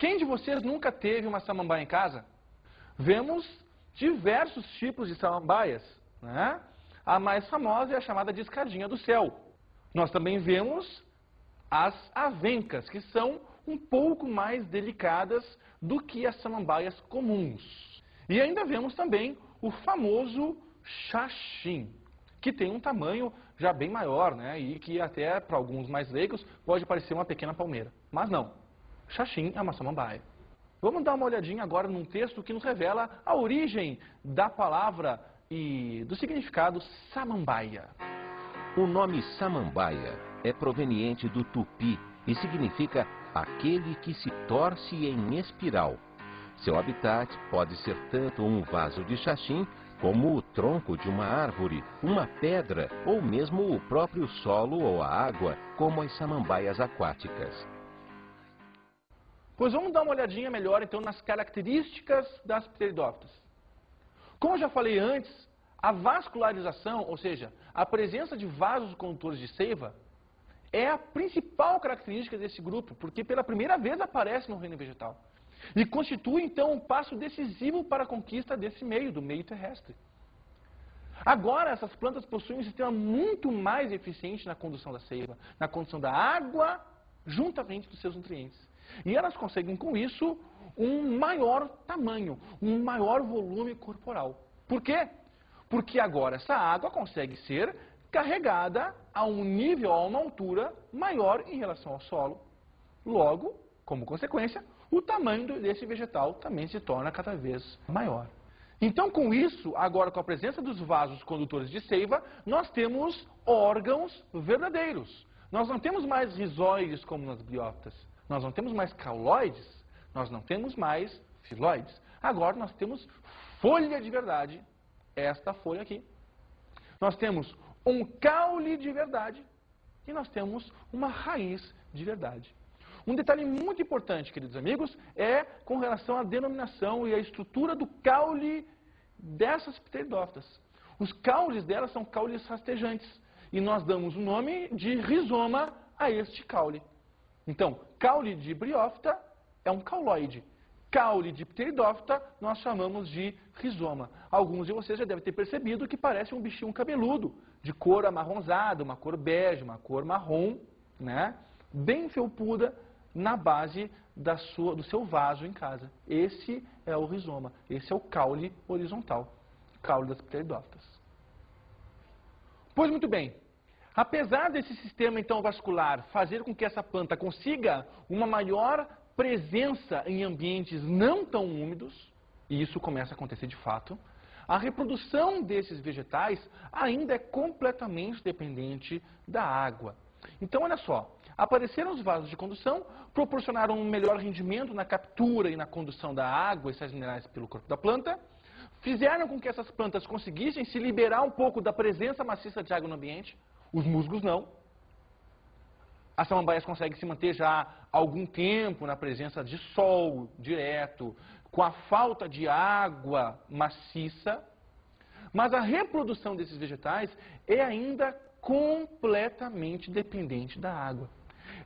Quem de vocês nunca teve uma samambaia em casa? Vemos diversos tipos de samambaias, né? A mais famosa é a chamada de escadinha do céu. Nós também vemos as avencas, que são um pouco mais delicadas do que as samambaias comuns. E ainda vemos também o famoso xaxim, que tem um tamanho já bem maior, né? E que até, para alguns mais leigos, pode parecer uma pequena palmeira. Mas não, xaxim é uma samambaia. Vamos dar uma olhadinha agora num texto que nos revela a origem da palavra e do significado samambaia. O nome samambaia é proveniente do tupi e significa aquele que se torce em espiral. Seu habitat pode ser tanto um vaso de xaxim, como o tronco de uma árvore, uma pedra ou mesmo o próprio solo ou a água, como as samambaias aquáticas. Pois vamos dar uma olhadinha melhor então nas características das pteridófitas. Como eu já falei antes, a vascularização, ou seja, a presença de vasos condutores de seiva, é a principal característica desse grupo, porque pela primeira vez aparece no reino vegetal. E constitui, então, um passo decisivo para a conquista desse meio, do meio terrestre. Agora, essas plantas possuem um sistema muito mais eficiente na condução da seiva, na condução da água, juntamente dos seus nutrientes. E elas conseguem, com isso, um maior tamanho, um maior volume corporal. Por quê? Porque agora essa água consegue ser carregada a um nível, a uma altura maior em relação ao solo. Logo, como consequência, o tamanho desse vegetal também se torna cada vez maior. Então, com isso, agora com a presença dos vasos condutores de seiva, nós temos órgãos verdadeiros. Nós não temos mais rizóides como nas briófitas. Nós não temos mais cauloides. Nós não temos mais filóides. Agora nós temos folha de verdade. Esta folha aqui. Nós temos um caule de verdade e nós temos uma raiz de verdade. Um detalhe muito importante, queridos amigos, é com relação à denominação e à estrutura do caule dessas pteridófitas. Os caules delas são caules rastejantes e nós damos o nome de rizoma a este caule. Então, caule de briófita é um cauloide. Caule de pteridófita nós chamamos de rizoma. Alguns de vocês já devem ter percebido que parece um bichinho cabeludo, de cor amarronzada, uma cor bege, uma cor marrom, né? Bem felpuda na base do seu vaso em casa. Esse é o rizoma, esse é o caule horizontal, caule das pteridófitas. Pois muito bem, apesar desse sistema então vascular fazer com que essa planta consiga uma maior presença em ambientes não tão úmidos, e isso começa a acontecer de fato, a reprodução desses vegetais ainda é completamente dependente da água. Então, olha só, apareceram os vasos de condução, proporcionaram um melhor rendimento na captura e na condução da água e sais minerais pelo corpo da planta, fizeram com que essas plantas conseguissem se liberar um pouco da presença maciça de água no ambiente, os musgos não. As samambaias conseguem se manter já há algum tempo na presença de sol direto, com a falta de água maciça, mas a reprodução desses vegetais é ainda completamente dependente da água.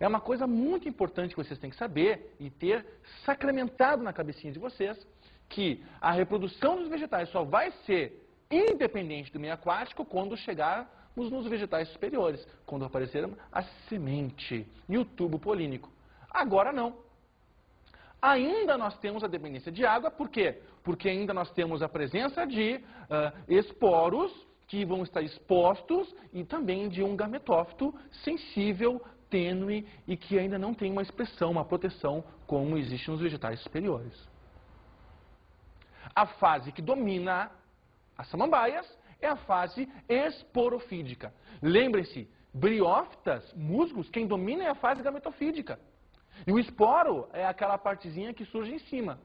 É uma coisa muito importante que vocês têm que saber e ter sacramentado na cabecinha de vocês, que a reprodução dos vegetais só vai ser independente do meio aquático quando chegarmos nos vegetais superiores, quando aparecer a semente e o tubo polínico. Agora não. Ainda nós temos a dependência de água, por quê? Porque ainda nós temos a presença de esporos que vão estar expostos e também de um gametófito sensível, tênue e que ainda não tem uma expressão, uma proteção como existe nos vegetais superiores. A fase que domina as samambaias é a fase esporofídica. Lembrem-se, briófitas, musgos, quem domina é a fase gametofídica. E o esporo é aquela partezinha que surge em cima.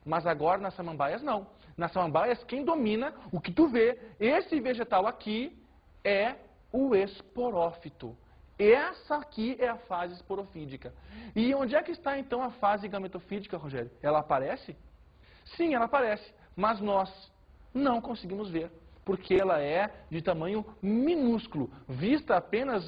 Mas agora nas samambaias não. Nas samambaias quem domina, o que tu vê, esse vegetal aqui é o esporófito. Essa aqui é a fase esporofídica. E onde é que está então a fase gametofídica, Rogério? Ela aparece? Sim, ela aparece, mas nós não conseguimos ver. porque ela é de tamanho minúsculo, vista apenas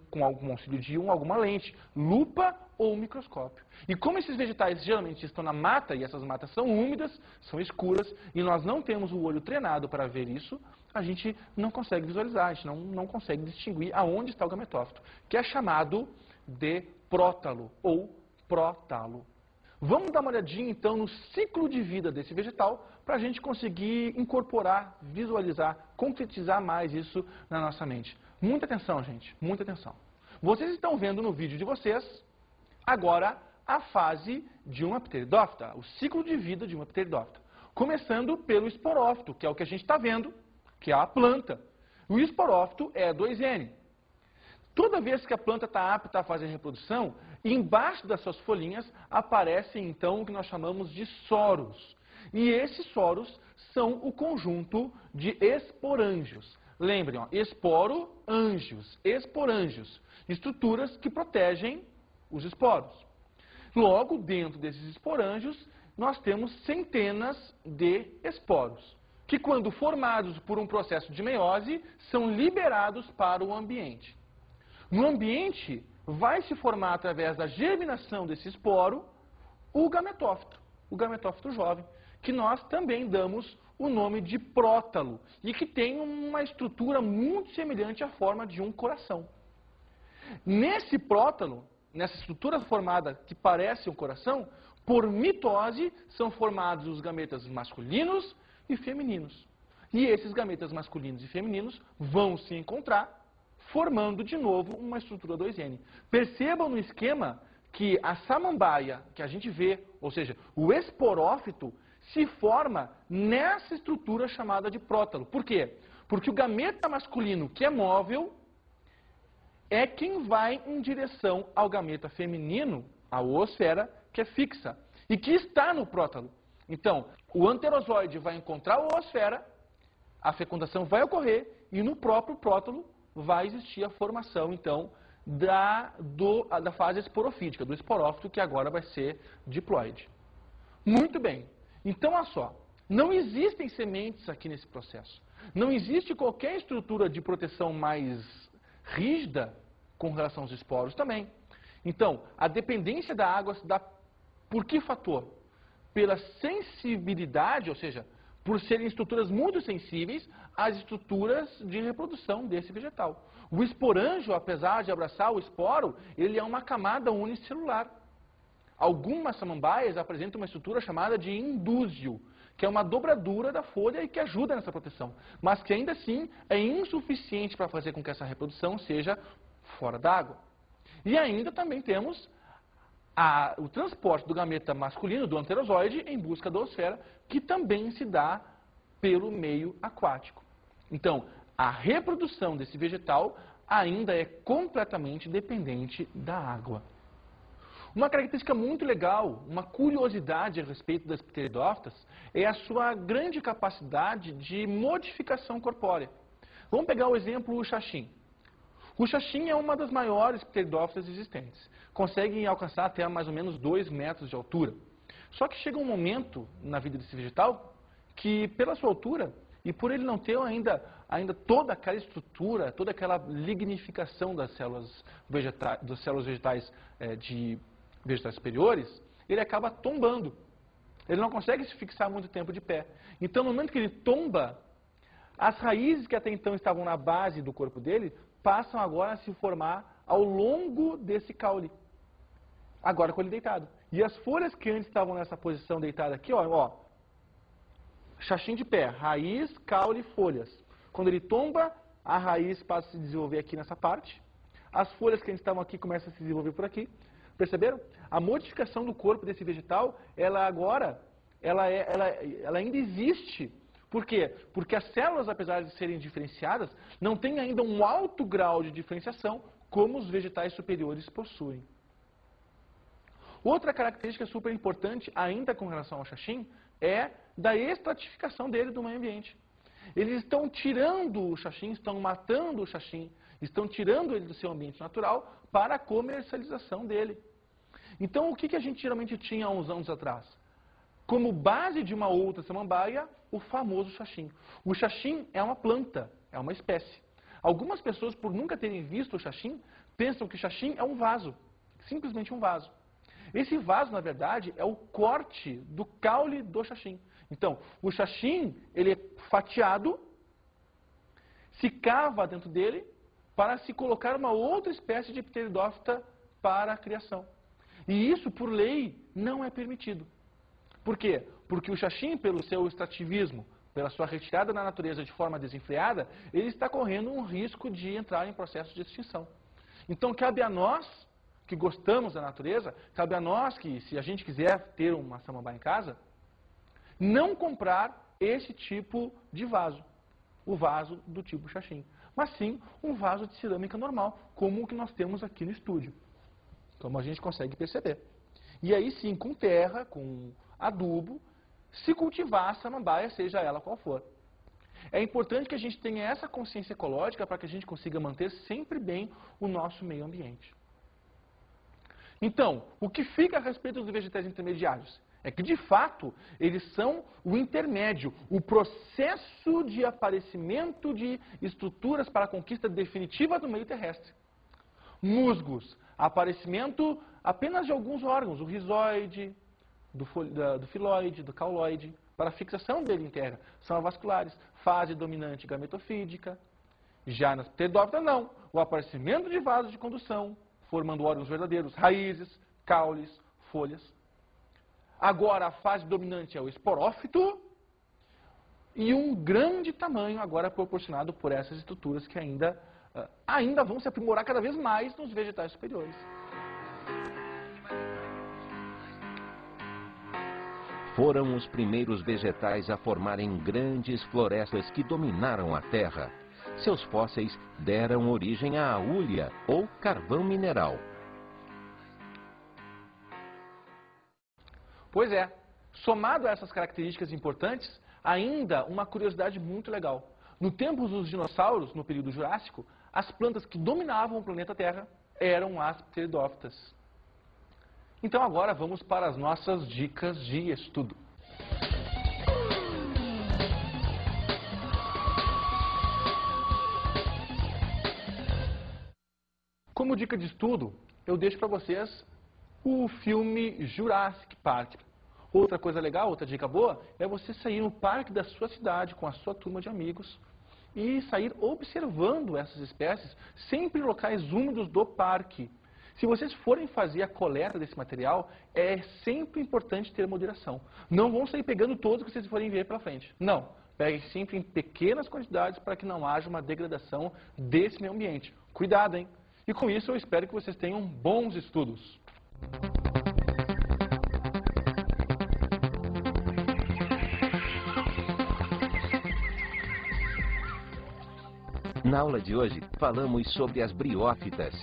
com algum auxílio de alguma lente, lupa ou microscópio. E como esses vegetais geralmente estão na mata, e essas matas são úmidas, são escuras, e nós não temos o olho treinado para ver isso, a gente não consegue visualizar, a gente não consegue distinguir aonde está o gametófito, que é chamado de prótalo ou prótalo. Vamos dar uma olhadinha, então, no ciclo de vida desse vegetal para a gente conseguir incorporar, visualizar, concretizar mais isso na nossa mente. Muita atenção, gente, muita atenção. Vocês estão vendo no vídeo de vocês, agora, a fase de uma pteridófita, o ciclo de vida de uma pteridófita. Começando pelo esporófito, que é o que a gente está vendo, que é a planta. O esporófito é 2N. Toda vez que a planta está apta a fazer reprodução, embaixo das suas folhinhas aparecem então o que nós chamamos de soros. E esses soros são o conjunto de esporângios. Lembrem, esporângios, estruturas que protegem os esporos. Logo, dentro desses esporângios, nós temos centenas de esporos, que quando formados por um processo de meiose, são liberados para o ambiente. No ambiente, vai se formar, através da germinação desse esporo, o gametófito jovem, que nós também damos o nome de prótalo, e que tem uma estrutura muito semelhante à forma de um coração. Nesse prótalo, nessa estrutura formada que parece um coração, por mitose, são formados os gametas masculinos e femininos. E esses gametas masculinos e femininos vão se encontrar, formando de novo uma estrutura 2N. Percebam no esquema que a samambaia que a gente vê, ou seja, o esporófito, se forma nessa estrutura chamada de prótalo. Por quê? Porque o gameta masculino, que é móvel, é quem vai em direção ao gameta feminino, a oosfera, que é fixa, e que está no prótalo. Então, o anterozoide vai encontrar a oosfera, a fecundação vai ocorrer, e no próprio prótalo vai existir a formação, então, da fase esporofítica, do esporófito, que agora vai ser diploide. Muito bem. Então, olha só, não existem sementes aqui nesse processo. Não existe qualquer estrutura de proteção mais rígida com relação aos esporos também. Então, a dependência da água se dá por que fator? Pela sensibilidade, ou seja, por serem estruturas muito sensíveis às estruturas de reprodução desse vegetal. O esporângio, apesar de abraçar o esporo, ele é uma camada unicelular. Algumas samambaias apresentam uma estrutura chamada de indúzio, que é uma dobradura da folha e que ajuda nessa proteção, mas que ainda assim é insuficiente para fazer com que essa reprodução seja fora d'água. E ainda também temos o transporte do gameta masculino, do anterozoide, em busca da oosfera, que também se dá pelo meio aquático. Então, a reprodução desse vegetal ainda é completamente dependente da água. Uma característica muito legal, uma curiosidade a respeito das pteridófitas, é a sua grande capacidade de modificação corpórea. Vamos pegar o exemplo do xaxim. O xaxim é uma das maiores pteridófitas existentes. Conseguem alcançar até mais ou menos 2 metros de altura. Só que chega um momento na vida desse vegetal que, pela sua altura, e por ele não ter ainda toda aquela estrutura, toda aquela lignificação das células vegetais de vegetais superiores, ele acaba tombando. Ele não consegue se fixar muito tempo de pé. Então, no momento que ele tomba, as raízes que até então estavam na base do corpo dele passam agora a se formar ao longo desse caule. Agora com ele deitado. E as folhas que antes estavam nessa posição deitada aqui, ó, xaxim de pé, raiz, caule, folhas. Quando ele tomba, a raiz passa a se desenvolver aqui nessa parte. As folhas que antes estavam aqui começam a se desenvolver por aqui. Perceberam? A modificação do corpo desse vegetal, ela ainda existe. Por quê? Porque as células, apesar de serem diferenciadas, não têm ainda um alto grau de diferenciação como os vegetais superiores possuem. Outra característica super importante, ainda com relação ao xaxim, é da estratificação dele do meio ambiente. Eles estão tirando o xaxim, estão matando o xaxim, estão tirando ele do seu ambiente natural para a comercialização dele. Então, o que a gente geralmente tinha há uns anos atrás? como base de uma outra samambaia, o famoso xaxim. O xaxim é uma planta, é uma espécie. Algumas pessoas, por nunca terem visto o xaxim, pensam que o xaxim é um vaso, simplesmente um vaso. Esse vaso, na verdade, é o corte do caule do xaxim. Então, o xaxim, ele é fatiado, se cava dentro dele para se colocar uma outra espécie de pteridófita para a criação. E isso, por lei, não é permitido. Por quê? Porque o xaxim, pelo seu extrativismo, pela sua retirada da natureza de forma desenfreada, ele está correndo um risco de entrar em processo de extinção. Então, cabe a nós, que gostamos da natureza, cabe a nós que, se a gente quiser ter uma samambaia em casa, não comprar esse tipo de vaso, o vaso do tipo xaxim, mas sim um vaso de cerâmica normal, como o que nós temos aqui no estúdio, como a gente consegue perceber. E aí sim, com terra, com adubo, se cultivar a samambaia, seja ela qual for. É importante que a gente tenha essa consciência ecológica para que a gente consiga manter sempre bem o nosso meio ambiente. Então, o que fica a respeito dos vegetais intermediários? É que, de fato, eles são o intermédio, o processo de aparecimento de estruturas para a conquista definitiva do meio terrestre. Musgos, aparecimento apenas de alguns órgãos, o rizoide, do filoide, do cauloide, para a fixação dele em terra. São avasculares, fase dominante gametofídica. Já nas pteridófitas, não. O aparecimento de vasos de condução, formando órgãos verdadeiros, raízes, caules, folhas. Agora, a fase dominante é o esporófito e um grande tamanho agora proporcionado por essas estruturas que ainda vão se aprimorar cada vez mais nos vegetais superiores. Foram os primeiros vegetais a formarem grandes florestas que dominaram a Terra. Seus fósseis deram origem à hulha, ou carvão mineral. Pois é, somado a essas características importantes, ainda uma curiosidade muito legal. No tempo dos dinossauros, no período Jurássico, as plantas que dominavam o planeta Terra eram as pteridófitas. Então agora vamos para as nossas dicas de estudo. Como dica de estudo, eu deixo para vocês o filme Jurassic Park. Outra coisa legal, outra dica boa, é você sair no parque da sua cidade com a sua turma de amigos e sair observando essas espécies, sempre em locais úmidos do parque. Se vocês forem fazer a coleta desse material, é sempre importante ter moderação. Não vão sair pegando todos que vocês forem ver pela frente. Não. Peguem sempre em pequenas quantidades para que não haja uma degradação desse meio ambiente. Cuidado, hein? E com isso eu espero que vocês tenham bons estudos. Na aula de hoje, falamos sobre as briófitas.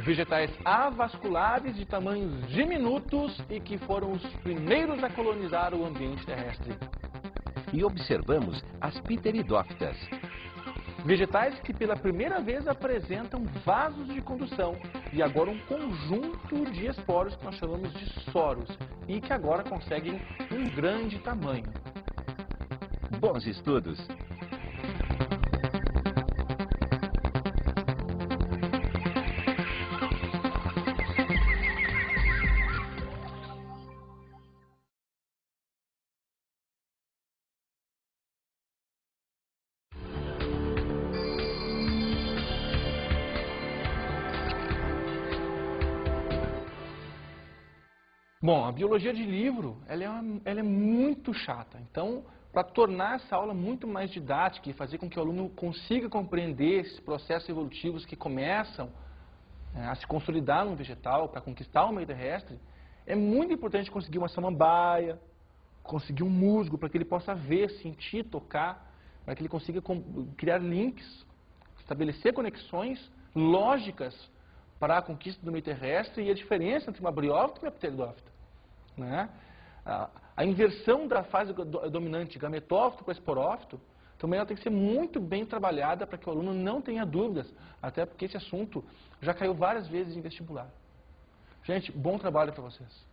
Vegetais avasculares de tamanhos diminutos e que foram os primeiros a colonizar o ambiente terrestre. E observamos as pteridófitas. Vegetais que pela primeira vez apresentam vasos de condução e agora um conjunto de esporos que nós chamamos de soros e que agora conseguem um grande tamanho. Bons estudos! Bom, a biologia de livro, ela é muito chata. Então, para tornar essa aula muito mais didática e fazer com que o aluno consiga compreender esses processos evolutivos que começam a se consolidar num vegetal para conquistar o meio terrestre, é muito importante conseguir uma samambaia, conseguir um musgo para que ele possa ver, sentir, tocar, para que ele consiga criar links, estabelecer conexões lógicas para a conquista do meio terrestre e a diferença entre uma briófita e uma pteridófita. Né? A inversão da fase dominante gametófito para esporófito também ela tem que ser muito bem trabalhada para que o aluno não tenha dúvidas, até porque esse assunto já caiu várias vezes em vestibular. Gente, bom trabalho para vocês.